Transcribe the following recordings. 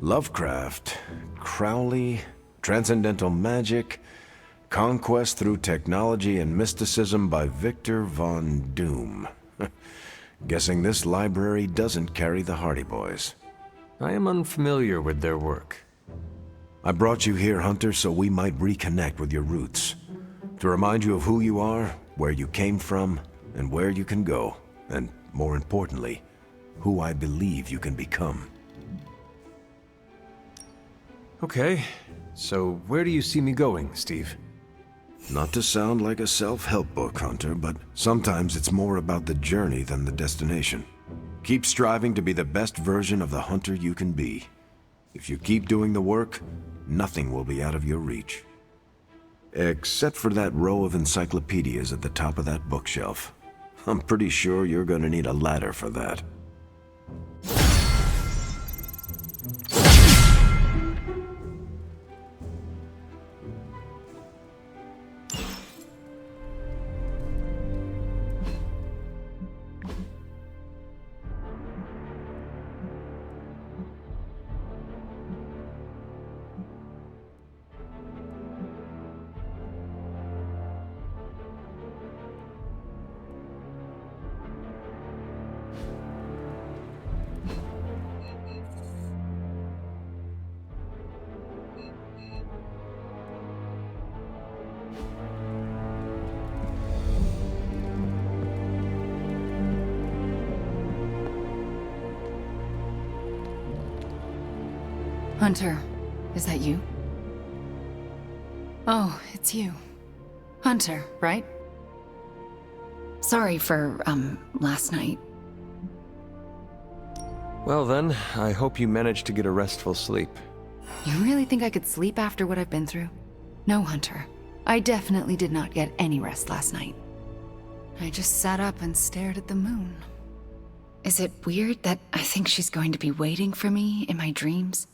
Lovecraft, Crowley, transcendental magic, conquest through technology and mysticism by Victor Von Doom. Guessing this library doesn't carry the Hardy Boys. I am unfamiliar with their work. I brought you here, Hunter, so we might reconnect with your roots. To remind you of who you are, where you came from, and where you can go. And, more importantly, who I believe you can become. Okay, so where do you see me going, Steve? Not to sound like a self-help book, Hunter, but sometimes it's more about the journey than the destination. Keep striving to be the best version of the Hunter you can be. If you keep doing the work, nothing will be out of your reach. Except for that row of encyclopedias at the top of that bookshelf. I'm pretty sure you're gonna need a ladder for that. Hunter, is that you? Oh, it's you. Hunter, right? Sorry for, last night. Well then, I hope you managed to get a restful sleep. You really think I could sleep after what I've been through? No, Hunter. I definitely did not get any rest last night. I just sat up and stared at the moon. Is it weird that I think she's going to be waiting for me in my dreams?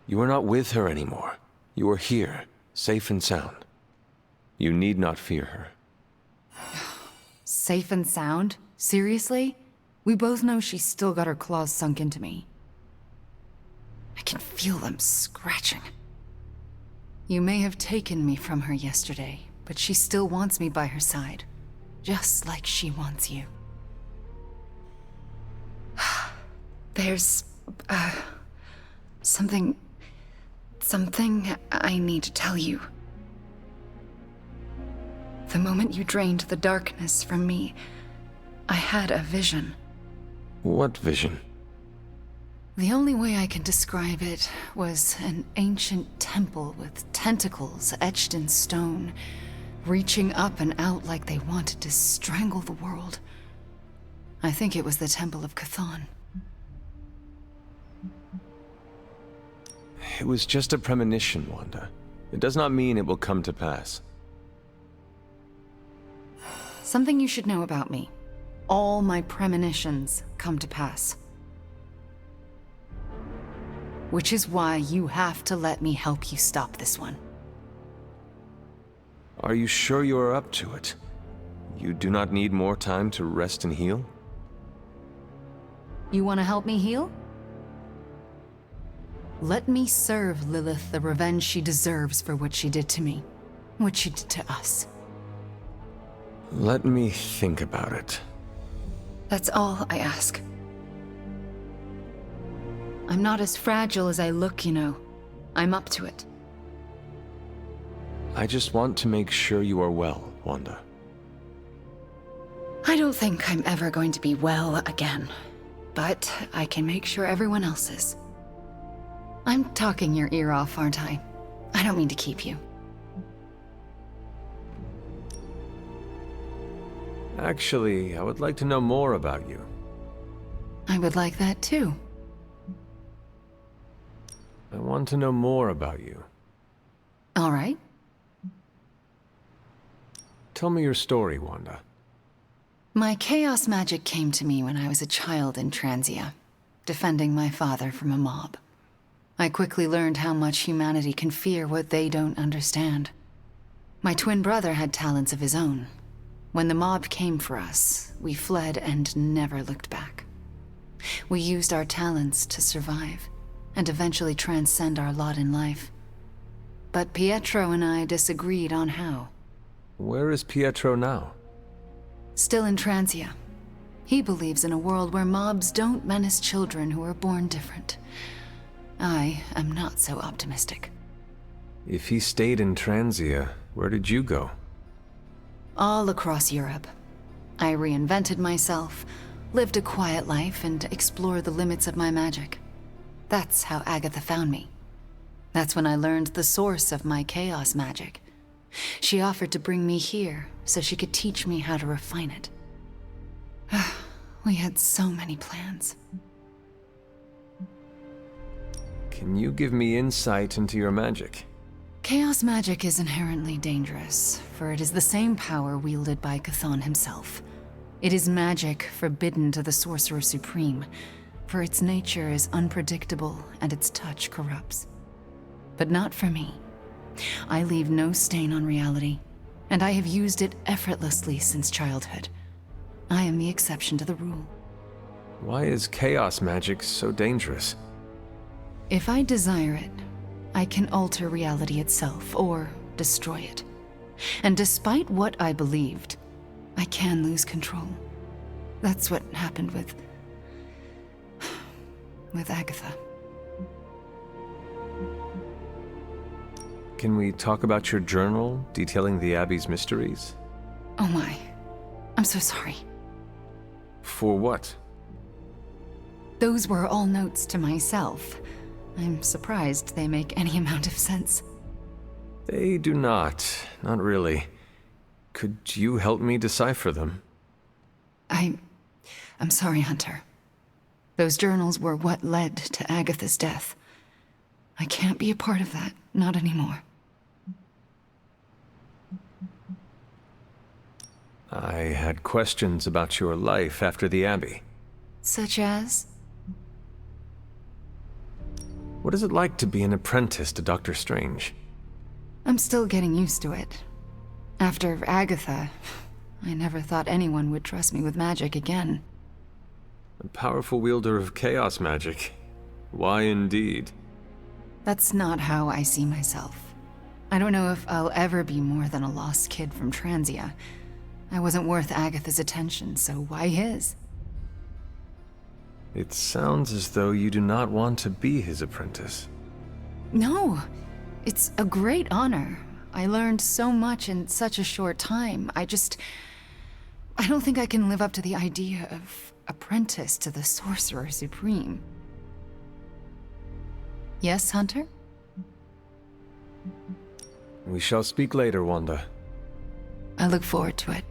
You are not with her anymore. You are here, safe and sound. You need not fear her. Safe and sound? Seriously? We both know she's still got her claws sunk into me. I can feel them scratching. You may have taken me from her yesterday, but she still wants me by her side. Just like she wants you. There's, something I need to tell you. The moment you drained the darkness from me, I had a vision. What vision? The only way I can describe it was an ancient temple with tentacles etched in stone, reaching up and out like they wanted to strangle the world. I think it was the Temple of Chthon. It was just a premonition, Wanda. It does not mean it will come to pass. Something you should know about me. All my premonitions come to pass. Which is why you have to let me help you stop this one. Are you sure you are up to it? You do not need more time to rest and heal? You want to help me heal? Let me serve Lilith the revenge she deserves for what she did to me. What she did to us. Let me think about it. That's all I ask. I'm not as fragile as I look, you know. I'm up to it. I just want to make sure you are well, Wanda. I don't think I'm ever going to be well again. But I can make sure everyone else is. I'm talking your ear off, aren't I? I don't mean to keep you. Actually, I would like to know more about you. I would like that too. I want to know more about you. All right. Tell me your story, Wanda. My chaos magic came to me when I was a child in Transia, defending my father from a mob. I quickly learned how much humanity can fear what they don't understand. My twin brother had talents of his own. When the mob came for us, we fled and never looked back. We used our talents to survive, and eventually transcend our lot in life. But Pietro and I disagreed on how. Where is Pietro now? Still in Transia. He believes in a world where mobs don't menace children who are born different. I am not so optimistic. If he stayed in Transia, where did you go? All across Europe. I reinvented myself, lived a quiet life, and explored the limits of my magic. That's how Agatha found me. That's when I learned the source of my chaos magic. She offered to bring me here so she could teach me how to refine it. We had so many plans. Can you give me insight into your magic? Chaos magic is inherently dangerous, for it is the same power wielded by Chthon himself. It is magic forbidden to the Sorcerer Supreme, for its nature is unpredictable and its touch corrupts. But not for me. I leave no stain on reality, and I have used it effortlessly since childhood. I am the exception to the rule. Why is chaos magic so dangerous? If I desire it, I can alter reality itself, or destroy it. And despite what I believed, I can lose control. That's what happened with Agatha. Can we talk about your journal detailing the Abbey's mysteries? Oh my. I'm so sorry. For what? Those were all notes to myself. I'm surprised they make any amount of sense. They do not. Not really. Could you help me decipher them? I'm sorry, Hunter. Those journals were what led to Agatha's death. I can't be a part of that. Not anymore. I had questions about your life after the Abbey. Such as? What is it like to be an apprentice to Dr. Strange? I'm still getting used to it. After Agatha, I never thought anyone would trust me with magic again. A powerful wielder of chaos magic. Why indeed? That's not how I see myself. I don't know if I'll ever be more than a lost kid from Transia. I wasn't worth Agatha's attention, so why his? It sounds as though you do not want to be his apprentice. No, it's a great honor. I learned so much in such a short time. I don't think I can live up to the idea of apprentice to the Sorcerer Supreme. Yes, Hunter? We shall speak later, Wanda. I look forward to it.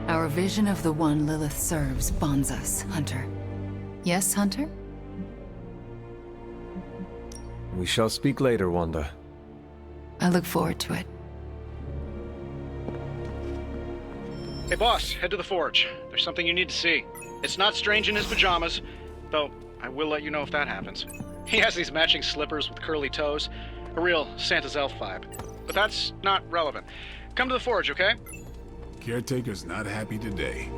Our vision of the one Lilith serves bonds us, Hunter. Yes, Hunter? We shall speak later, Wanda. I look forward to it. Hey boss, head to the forge. There's something you need to see. It's not Strange in his pajamas, though I will let you know if that happens. He has these matching slippers with curly toes. A real Santa's elf vibe. But that's not relevant. Come to the forge, okay? Caretaker's not happy today.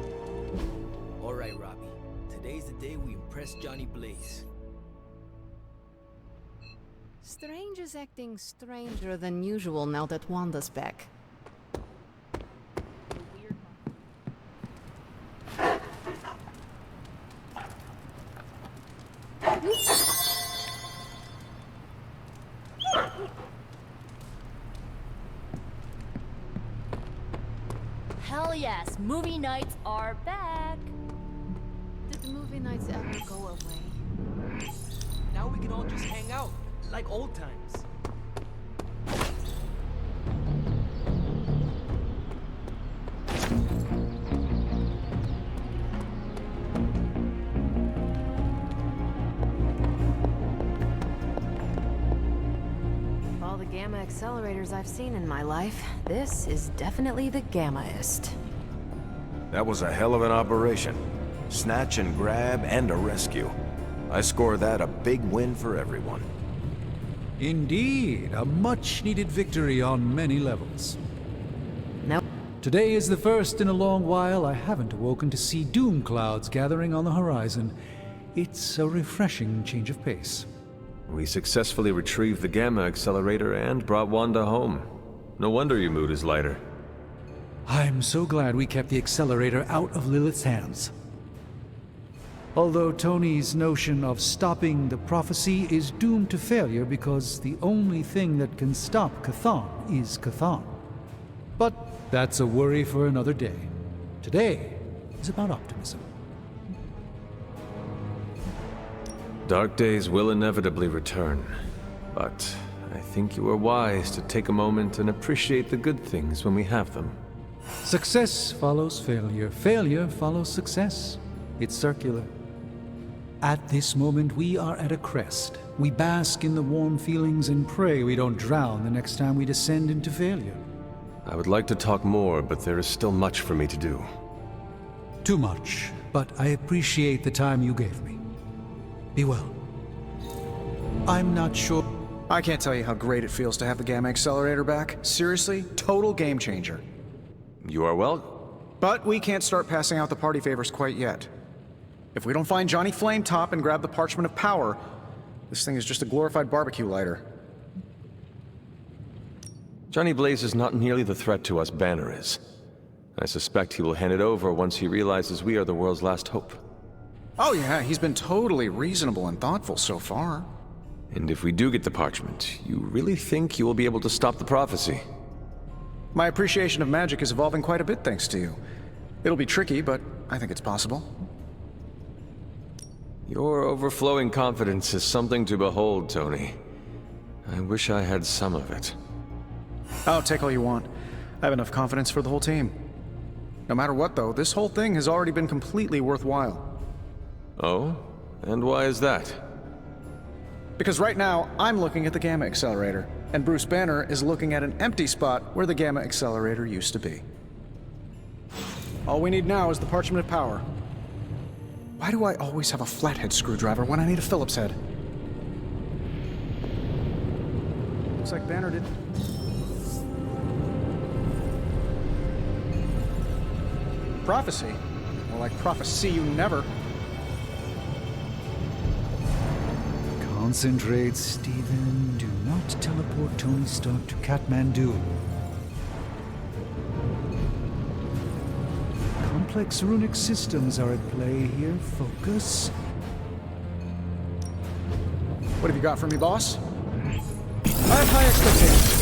All right, Robbie. Today's the day we impress Johnny Blaze. Strange is acting stranger than usual now that Wanda's back. Hell yes, movie nights are back. Did the movie nights ever go away? Now we can all just hang out, like old times. accelerators I've seen in my life, this is definitely the gammaest. That was a hell of an operation. Snatch and grab and a rescue. I score that a big win for everyone. Indeed, a much-needed victory on many levels. Nope. Today is the first in a long while I haven't awoken to see doom clouds gathering on the horizon. It's a refreshing change of pace. We successfully retrieved the Gamma Accelerator and brought Wanda home. No wonder your mood is lighter. I'm so glad we kept the accelerator out of Lilith's hands. Although Tony's notion of stopping the prophecy is doomed to failure because the only thing that can stop Chthon is Chthon. But that's a worry for another day. Today is about optimism. Dark days will inevitably return, but I think you are wise to take a moment and appreciate the good things when we have them. Success follows failure. Failure follows success. It's circular. At this moment, we are at a crest. We bask in the warm feelings and pray we don't drown the next time we descend into failure. I would like to talk more, but there is still much for me to do. Too much, but I appreciate the time you gave me. Be well. I'm not sure. I can't tell you how great it feels to have the Gamma Accelerator back. Seriously, total game changer. You are well? But we can't start passing out the party favors quite yet. If we don't find Johnny Flametop and grab the Parchment of Power, this thing is just a glorified barbecue lighter. Johnny Blaze is not nearly the threat to us Banner is. I suspect he will hand it over once he realizes we are the world's last hope. Oh yeah, he's been totally reasonable and thoughtful so far. And if we do get the parchment, you really think you will be able to stop the prophecy? My appreciation of magic is evolving quite a bit thanks to you. It'll be tricky, but I think it's possible. Your overflowing confidence is something to behold, Tony. I wish I had some of it. Oh, take all you want. I have enough confidence for the whole team. No matter what, though, this whole thing has already been completely worthwhile. Oh? And why is that? Because right now, I'm looking at the Gamma Accelerator, and Bruce Banner is looking at an empty spot where the Gamma Accelerator used to be. All we need now is the Parchment of Power. Why do I always have a flathead screwdriver when I need a Phillips head? Looks like Banner did. Prophecy? More like prophecy you never. Concentrate, Stephen. Do not teleport Tony Stark to Kathmandu. Complex runic systems are at play here. Focus. What have you got for me, boss? I have high expectations.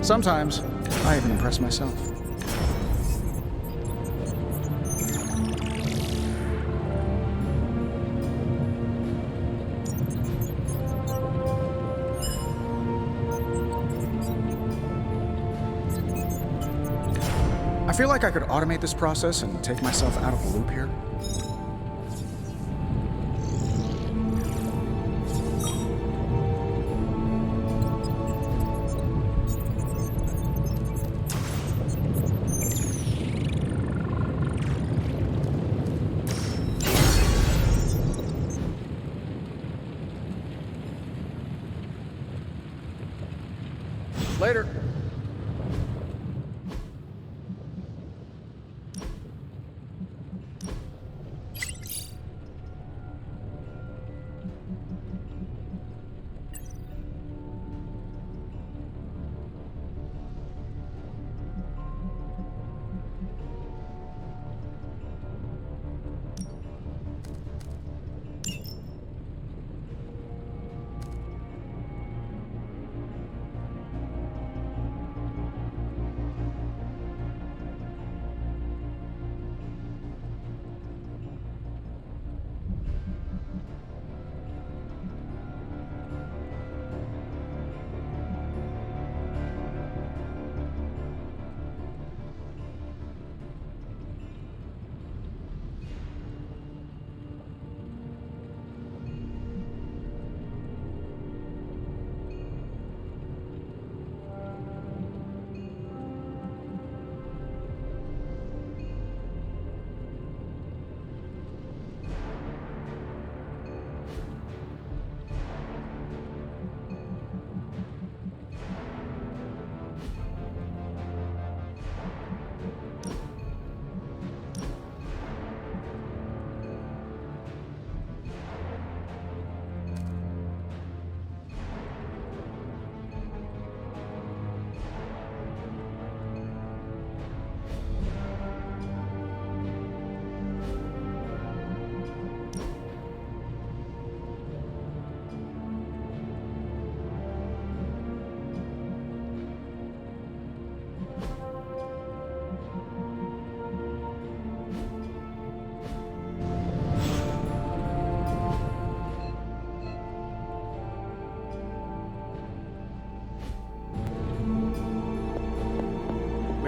Sometimes, I even impress myself. I feel like I could automate this process and take myself out of the loop here. Later.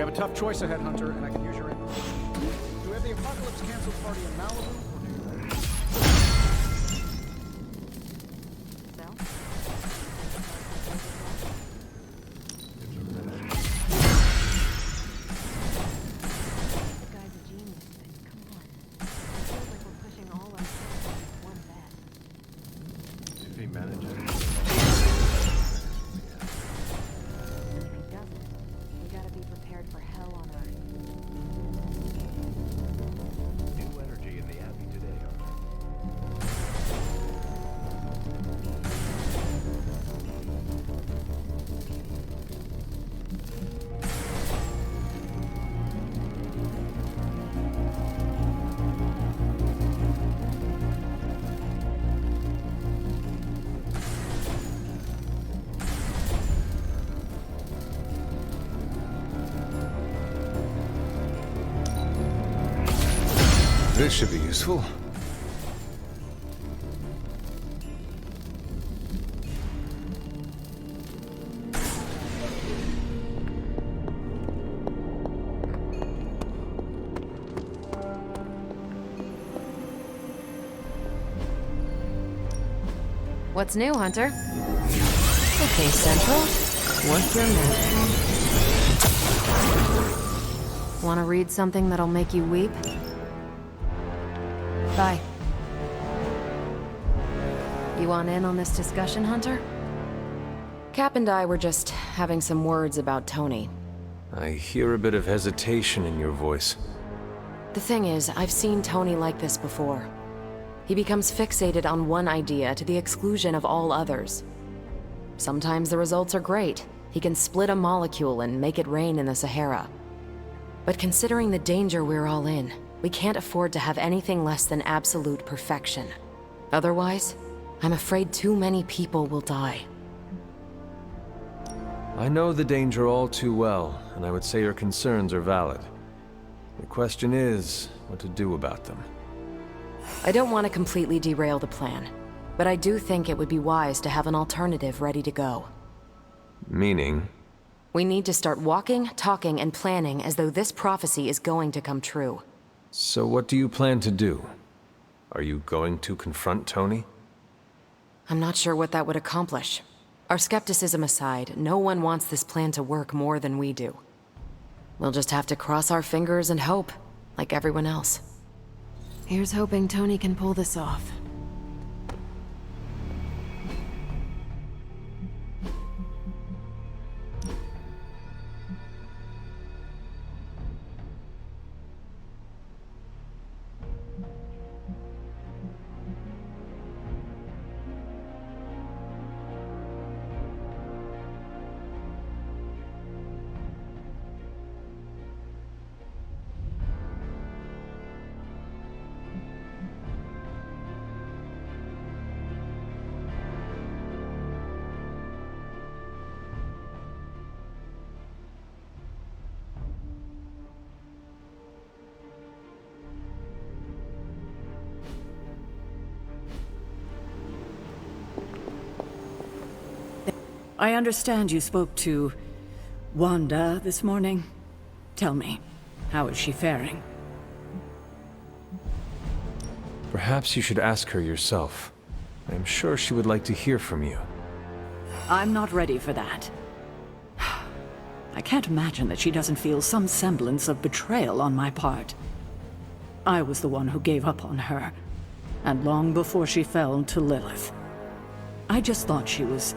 have a tough choice ahead, Hunter, and I can use your input. Do we have the Apocalypse Cancel party in Malibu, or do you... The guy's a genius, but come on. It feels like we're pushing all our chips into one bet. If he manages. And if he doesn't, we gotta be prepared for hell on Earth. New energy in the Abbey today. This should be useful. What's new, Hunter? Okay, Central. Work your magic. Want to read something that'll make you weep? Bye. You want in on this discussion, Hunter? Cap and I were just having some words about Tony. I hear a bit of hesitation in your voice. The thing is, I've seen Tony like this before. He becomes fixated on one idea to the exclusion of all others. Sometimes the results are great. He can split a molecule and make it rain in the Sahara. But considering the danger we're all in, we can't afford to have anything less than absolute perfection. Otherwise, I'm afraid too many people will die. I know the danger all too well, and I would say your concerns are valid. The question is, what to do about them. I don't want to completely derail the plan, but I do think it would be wise to have an alternative ready to go. Meaning? We need to start walking, talking, and planning as though this prophecy is going to come true. So what do you plan to do? Are you going to confront Tony? I'm not sure what that would accomplish. Our skepticism aside, no one wants this plan to work more than we do. We'll just have to cross our fingers and hope, like everyone else. Here's hoping Tony can pull this off. I understand you spoke to Wanda this morning. Tell me, how is she faring? Perhaps you should ask her yourself. I am sure she would like to hear from you. I'm not ready for that. I can't imagine that she doesn't feel some semblance of betrayal on my part. I was the one who gave up on her, and long before she fell to Lilith. I just thought she was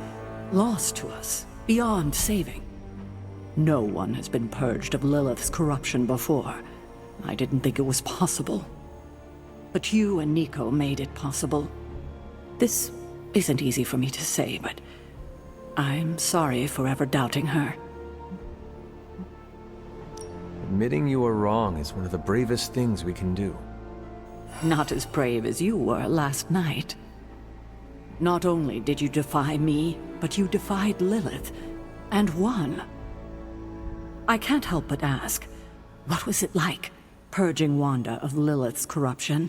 lost to us, beyond saving. No one has been purged of Lilith's corruption before. I didn't think it was possible. But you and Nico made it possible. This isn't easy for me to say, but I'm sorry for ever doubting her. Admitting you are wrong is one of the bravest things we can do. Not as brave as you were last night. Not only did you defy me, but you defied Lilith, and won. I can't help but ask, what was it like, purging Wanda of Lilith's corruption?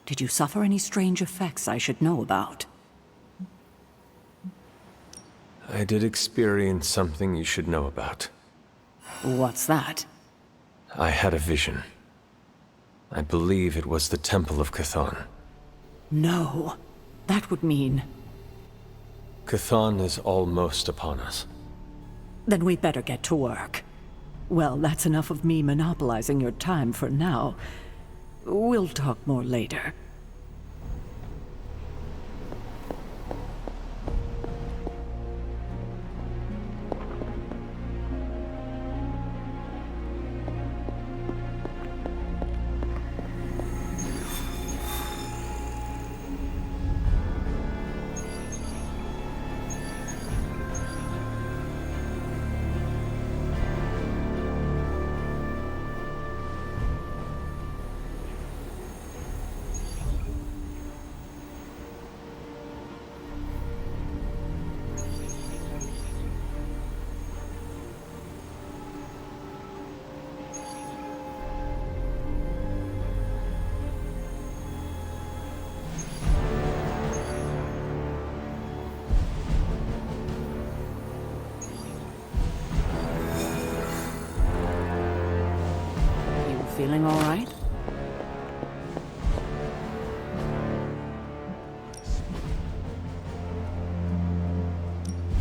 Did you suffer any strange effects I should know about? I did experience something you should know about. What's that? I had a vision. I believe it was the Temple of Chthon. No. That would mean... Chthon is almost upon us. Then we better get to work. Well, that's enough of me monopolizing your time for now. We'll talk more later. Feeling all right?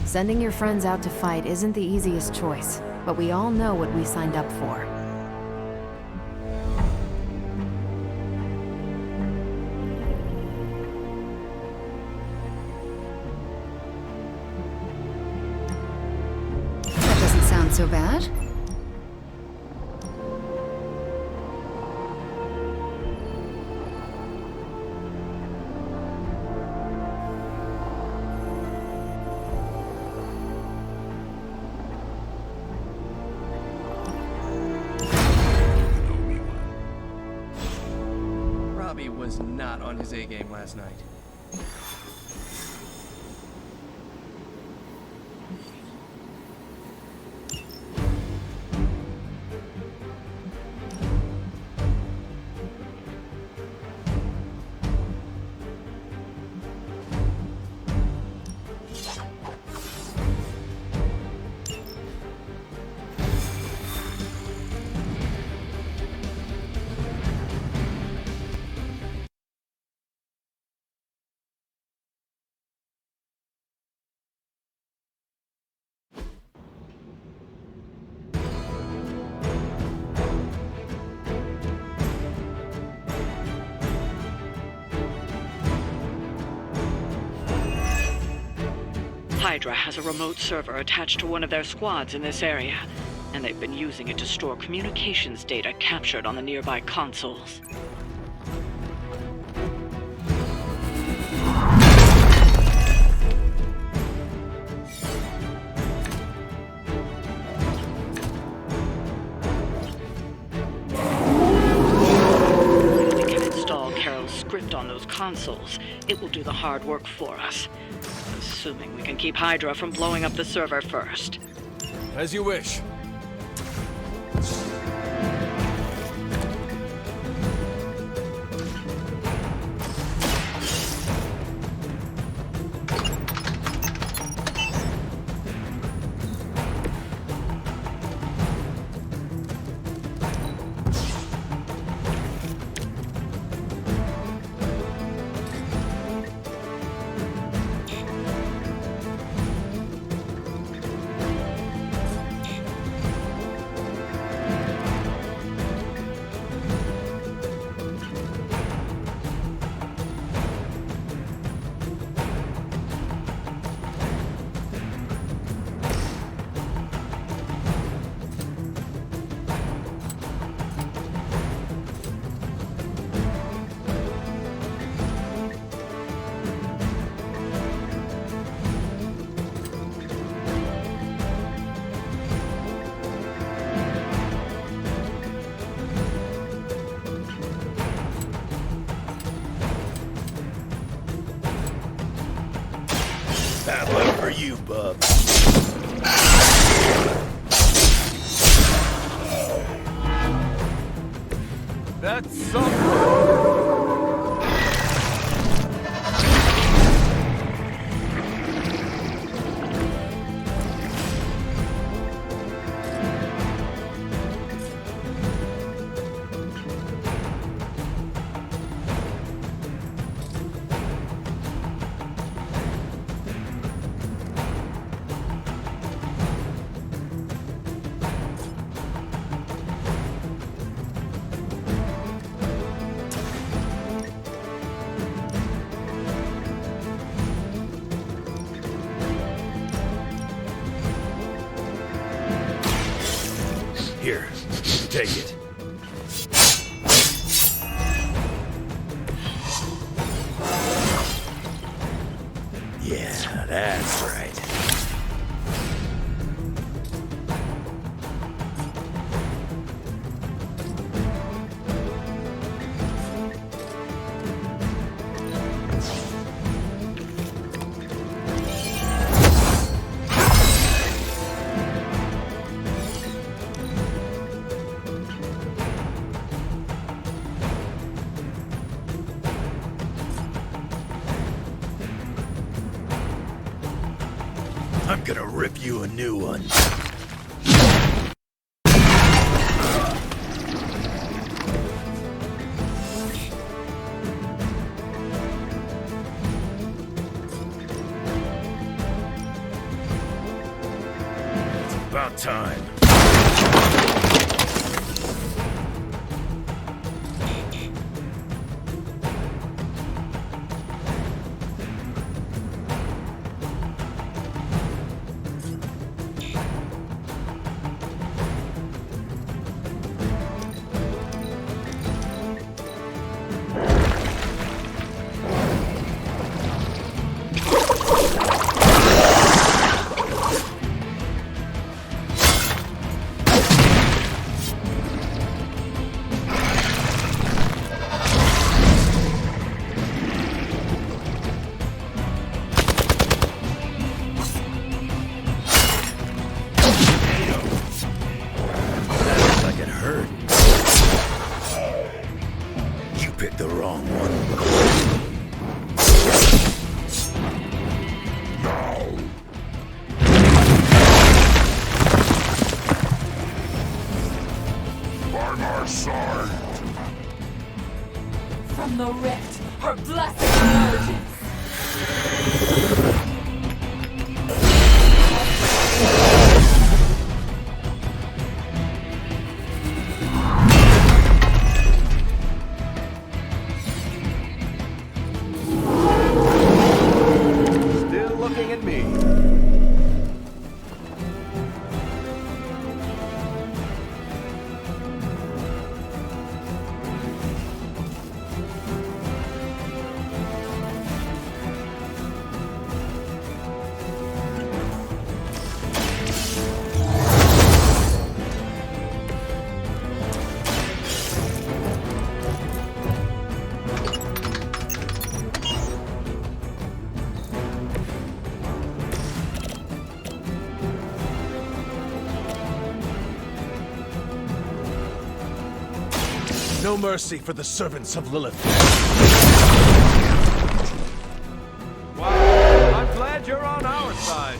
Sending your friends out to fight isn't the easiest choice, but we all know what we signed up for. That doesn't sound so bad. Robbie was not on his A game last night. Hydra has a remote server attached to one of their squads in this area, and they've been using it to store communications data captured on the nearby consoles. If we can install Carol's script on those consoles, it will do the hard work for us. Assuming we can keep Hydra from blowing up the server first. As you wish. Bad luck for you, bub. That's something. Here, take it. Yeah, that's right. I'm gonna rip you a new one. It's about time. From the rift, her blessing emerges. Still looking at me. No mercy for the servants of Lilith. Wow, I'm glad you're on our side.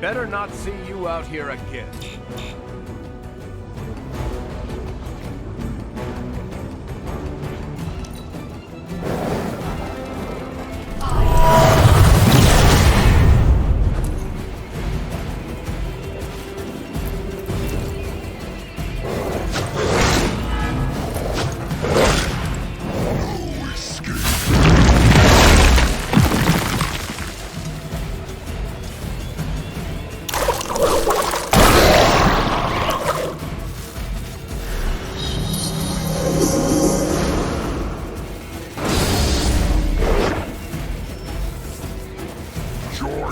Better not see you out here again.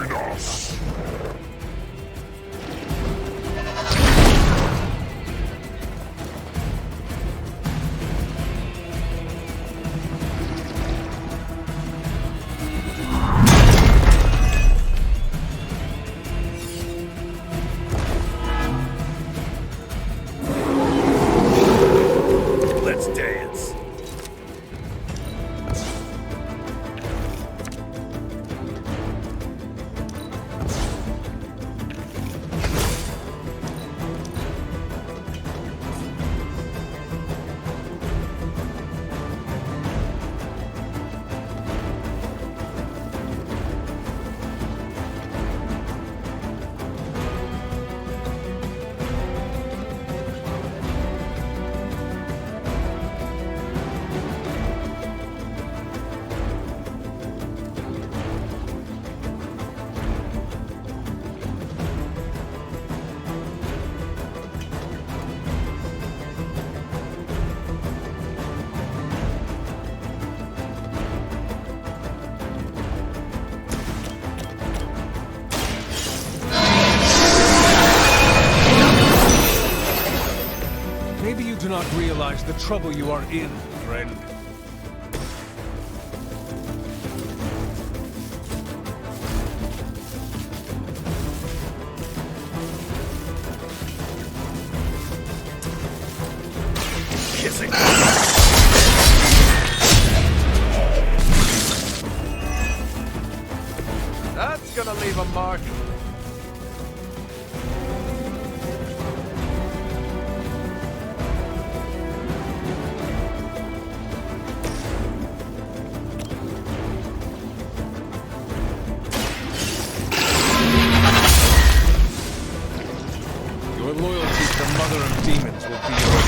Join us! Let's dance. Maybe you do not realize the trouble you are in, friend. Kissing. That's gonna leave a mark. Your loyalty to the Mother of Demons will be your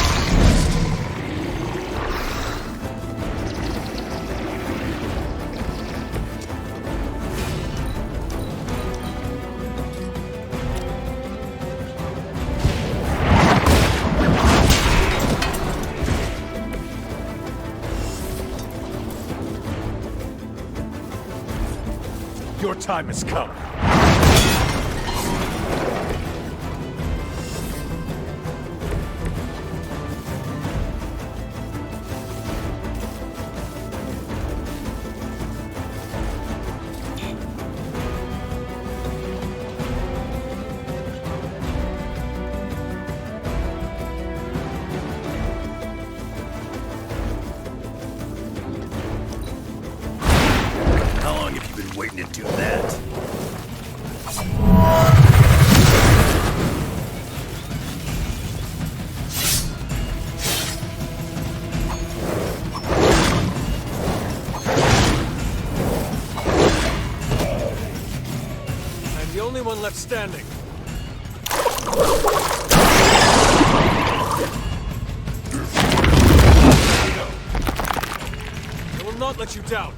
Your time has come. How long have you been waiting to do that? I'm the only one left standing. I will not let you down.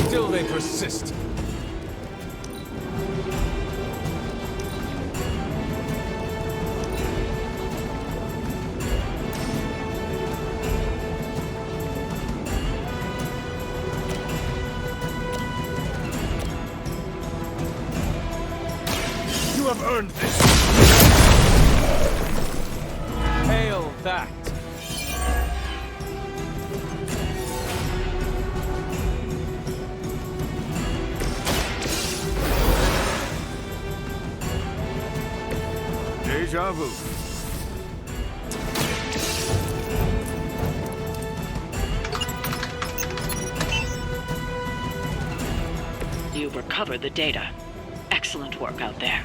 Still they persist. You have earned this. Hail that. Deja vu. You've recovered the data. Excellent work out there.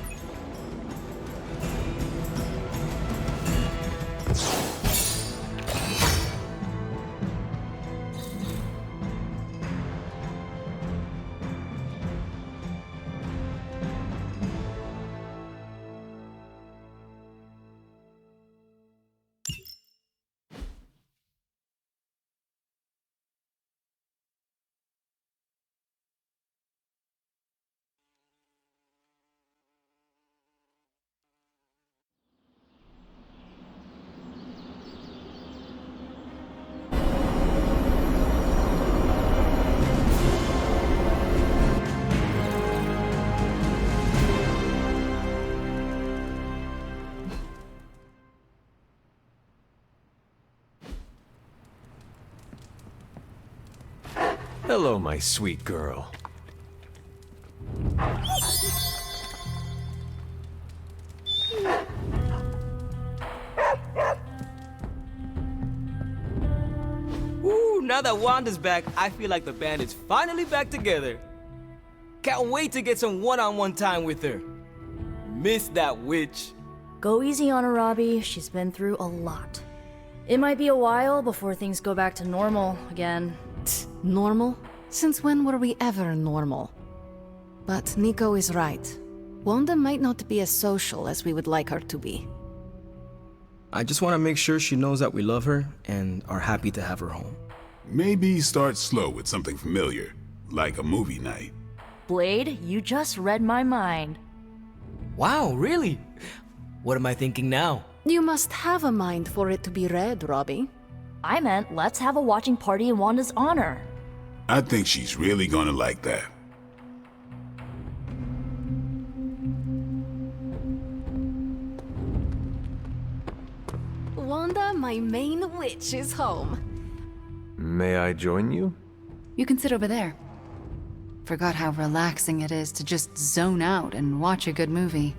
Hello, my sweet girl. Ooh, now that Wanda's back, I feel like the band is finally back together. Can't wait to get some one-on-one time with her. Miss that witch. Go easy on her, Robbie. She's been through a lot. It might be a while before things go back to normal again. Normal? Since when were we ever normal? But Nico is right. Wanda might not be as social as we would like her to be. I just want to make sure she knows that we love her and are happy to have her home. Maybe start slow with something familiar, like a movie night. Blade, you just read my mind. Wow, really? What am I thinking now? You must have a mind for it to be read, Robbie. I meant let's have a watching party in Wanda's honor. I think she's really gonna like that. Wanda, my main witch, is home. May I join you? You can sit over there. Forgot how relaxing it is to just zone out and watch a good movie.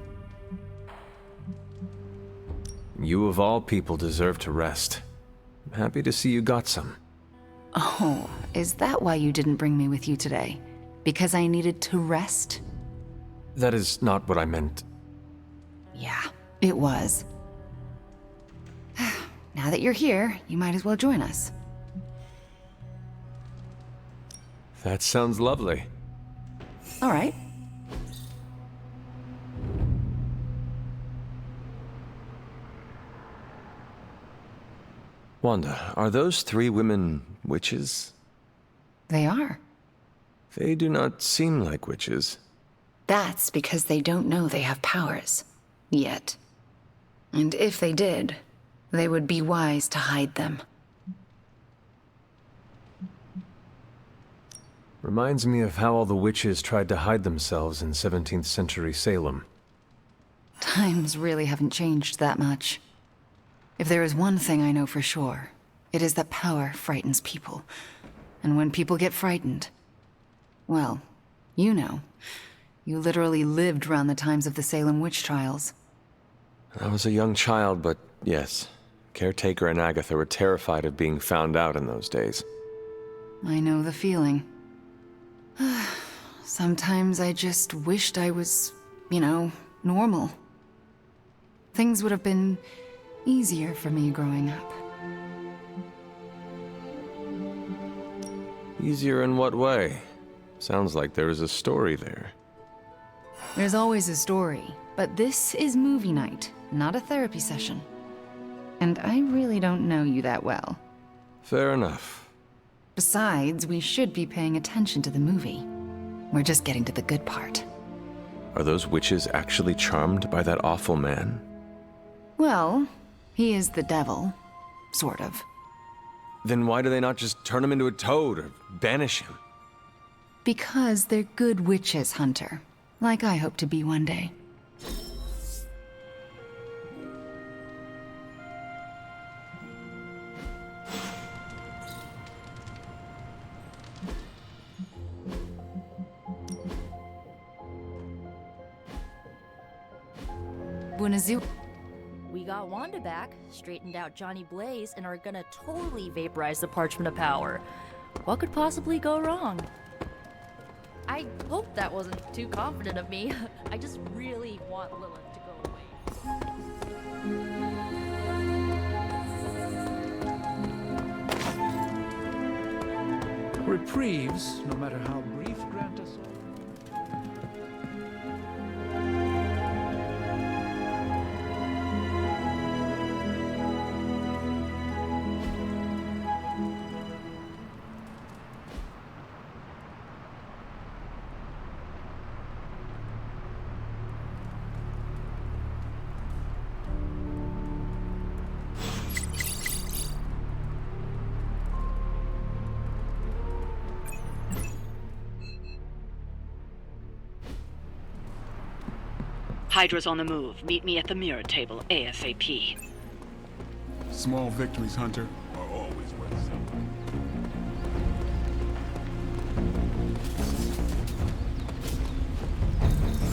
You of all people deserve to rest. I'm happy to see you got some. Oh, is that why you didn't bring me with you today? Because I needed to rest? That is not what I meant. Yeah, it was. Now that you're here, you might as well join us. That sounds lovely. All right. Wanda, are those three women witches? They are. They do not seem like witches. That's because they don't know they have powers. Yet. And if they did, they would be wise to hide them. Reminds me of how all the witches tried to hide themselves in 17th century Salem. Times really haven't changed that much. If there is one thing I know for sure, it is that power frightens people. And when people get frightened, well, you know. You literally lived around the times of the Salem witch trials. I was a young child, but yes. Caretaker and Agatha were terrified of being found out in those days. I know the feeling. Sometimes I just wished I was, normal. Things would have been easier for me growing up. Easier in what way? Sounds like there is a story there. There's always a story, but this is movie night, not a therapy session. And I really don't know you that well. Fair enough. Besides, we should be paying attention to the movie. We're just getting to the good part. Are those witches actually charmed by that awful man? Well, he is the devil. Sort of. Then why do they not just turn him into a toad or banish him? Because they're good witches, Hunter. Like I hope to be one day. We got Wanda back, straightened out Johnny Blaze, and are gonna totally vaporize the Parchment of Power. What could possibly go wrong? I hope that wasn't too confident of me. I just really want Lilith to go away. Reprieves, no matter how brief, grant us. Hydra's on the move. Meet me at the mirror table ASAP. Small victories, Hunter, are always worth celebrating.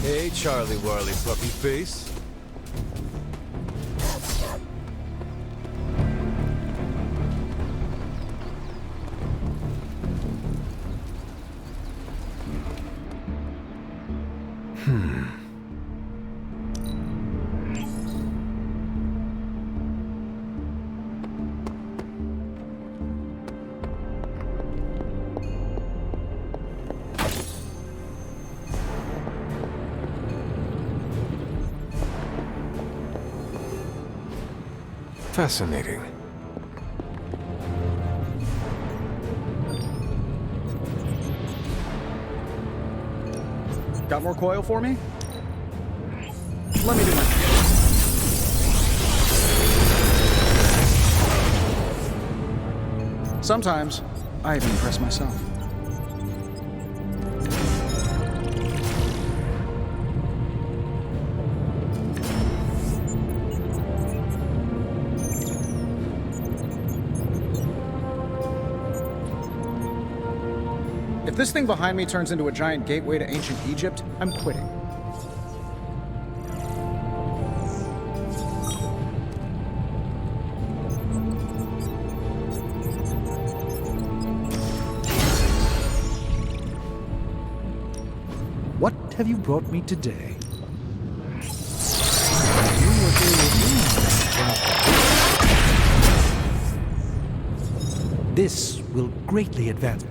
Hey, Charlie Warley puppy face. Fascinating. Got more coil for me? Let me do my... Sometimes, I even impress myself. If this thing behind me turns into a giant gateway to ancient Egypt, I'm quitting. What have you brought me today? This will greatly advance.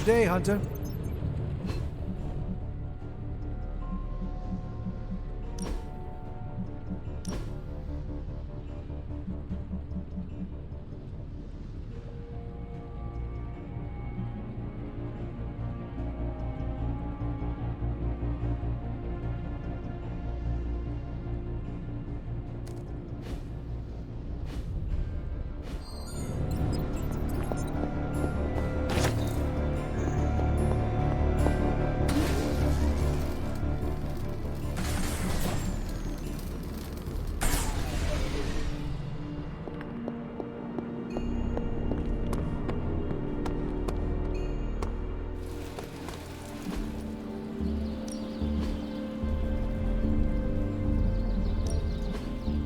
Good day, Hunter.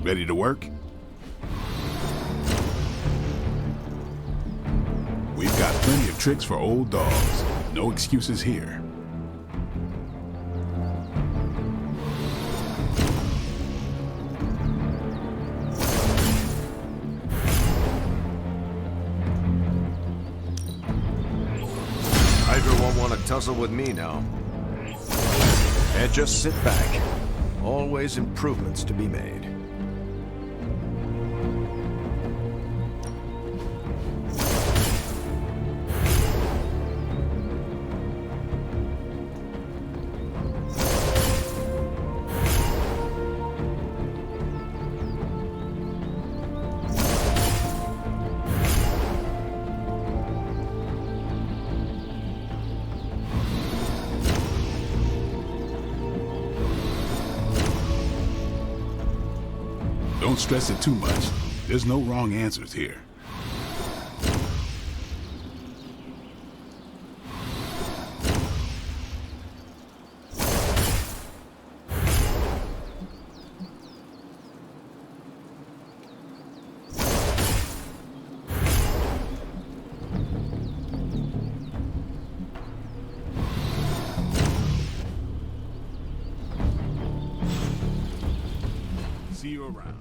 Ready to work? We've got plenty of tricks for old dogs. No excuses here. Hydra won't want to tussle with me now. And just sit back. Always improvements to be made. Don't stress it too much. There's no wrong answers here. See you around.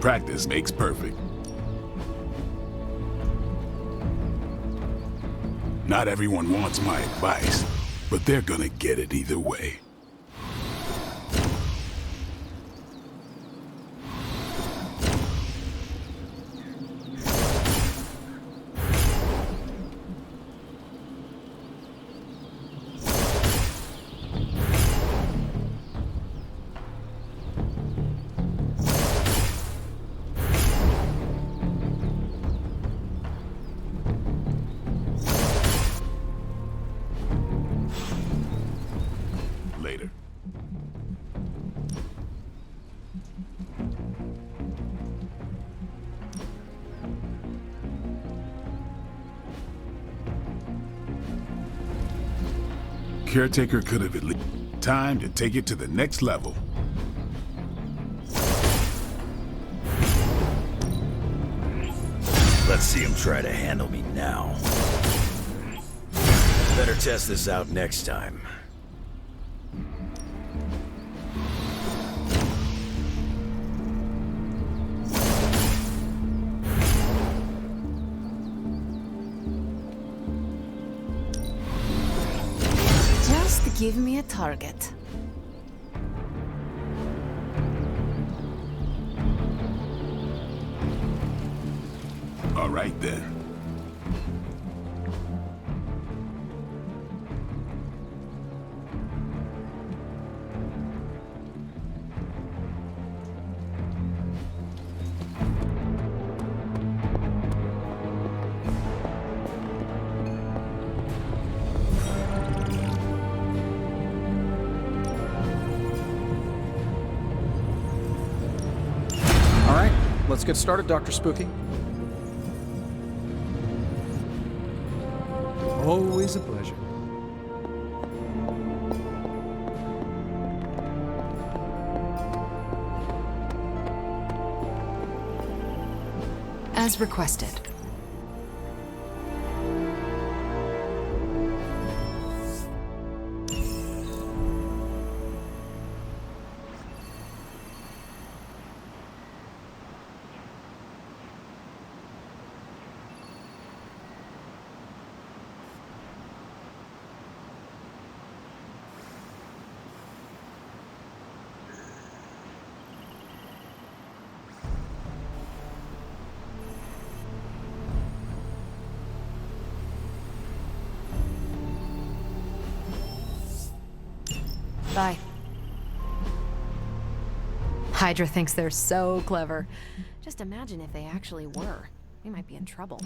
Practice makes perfect. Not everyone wants my advice, but they're gonna get it either way. Later. Caretaker could have at least time to take it to the next level. Let's see him try to handle me now. Better test this out next time. Just give me a target. All right then. All right, let's get started, Dr. Spooky. Always a pleasure. As requested. Bye. Hydra thinks they're so clever. Just imagine if they actually were. We might be in trouble.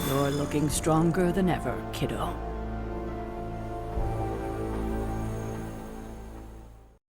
You're looking stronger than ever, kiddo.